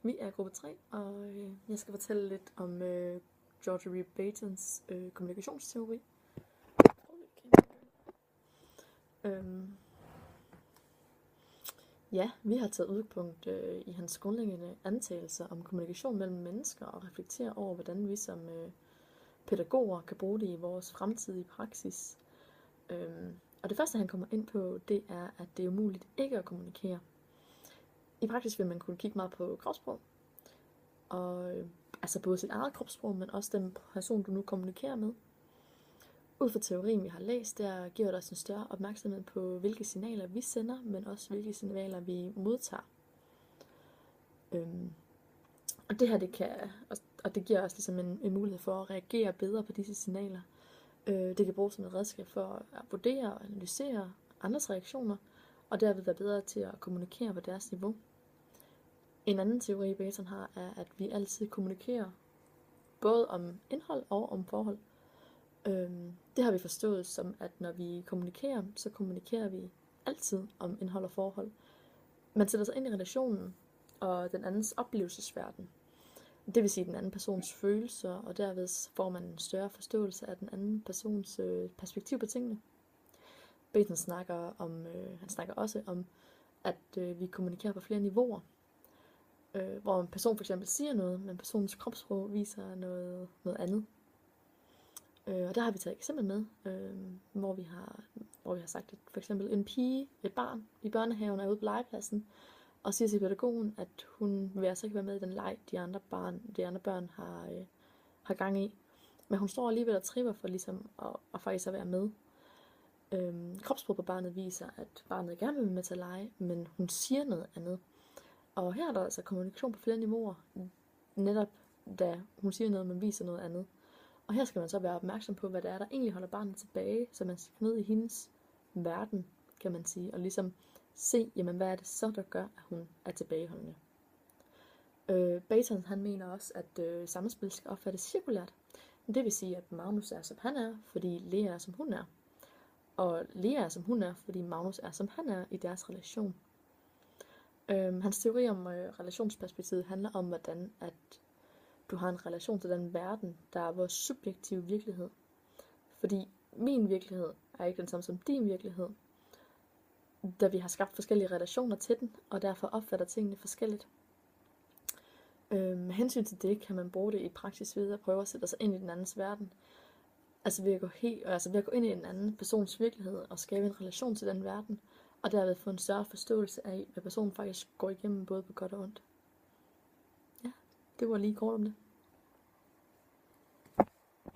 Vi er gruppe 3, og jeg skal fortælle lidt om George R. Batons kommunikationsteori. Ja, vi har taget udgangspunkt i hans grundlæggende antagelser om kommunikation mellem mennesker og reflektere over, hvordan vi som pædagoger kan bruge det i vores fremtidige praksis. Og det første, han kommer ind på, det er, at det er umuligt ikke at kommunikere. I praksis vil man kunne kigge meget på kropssprog, og altså både sit eget kropssprog, men også den person, du nu kommunikerer med. Ud fra teorien, vi har læst, der giver det os en større opmærksomhed på, hvilke signaler vi sender, men også hvilke signaler vi modtager. Og det her, det giver os ligesom en mulighed for at reagere bedre på disse signaler. Det kan bruges som et redskab for at vurdere og analysere andres reaktioner, og derved være bedre til at kommunikere på deres niveau. En anden teori, Baton har, er, at vi altid kommunikerer både om indhold og om forhold. Det har vi forstået som, at når vi kommunikerer, så kommunikerer vi altid om indhold og forhold. Man sætter sig ind i relationen og den andens oplevelsesverden. Det vil sige den anden persons følelser, og derved får man en større forståelse af den anden persons perspektiv på tingene. Baton snakker også om, at vi kommunikerer på flere niveauer. Hvor en person for eksempel siger noget, men personens kropssprog viser noget andet. Og der har vi taget et eksempel med, hvor vi har sagt, at for eksempel et barn i børnehaven er ude på legepladsen, og siger til pædagogen, at hun vil altså ikke være med i den leg, de andre børn har gang i. Men hun står alligevel og tripper for ligesom at faktisk at være med. Kropssprog på barnet viser, at barnet gerne vil være med til at lege, men hun siger noget andet. Og her er der altså kommunikation på flere niveauer, netop da hun siger noget, men viser noget andet. Og her skal man så være opmærksom på, hvad det er, der egentlig holder barnet tilbage, så man skal ned i hendes verden, kan man sige, og ligesom se, jamen hvad er det så, der gør, at hun er tilbageholdende. Baton, han mener også, at samspil skal opfattes cirkulært. Det vil sige, at Magnus er, som han er, fordi Lea er, som hun er. Og Lea er, som hun er, fordi Magnus er, som han er i deres relation. Hans teori om relationsperspektivet handler om, hvordan at du har en relation til den verden, der er vores subjektive virkelighed. Fordi min virkelighed er ikke den samme som din virkelighed, da vi har skabt forskellige relationer til den, og derfor opfatter tingene forskelligt. Med hensyn til det, kan man bruge det i praksis ved at prøve at sætte sig ind i den andens verden. Altså ved at gå ind i en anden persons virkelighed og skabe en relation til den verden, og derved få en større forståelse af, hvad personen faktisk går igennem, både på godt og ondt. Ja, det var lige kort om det.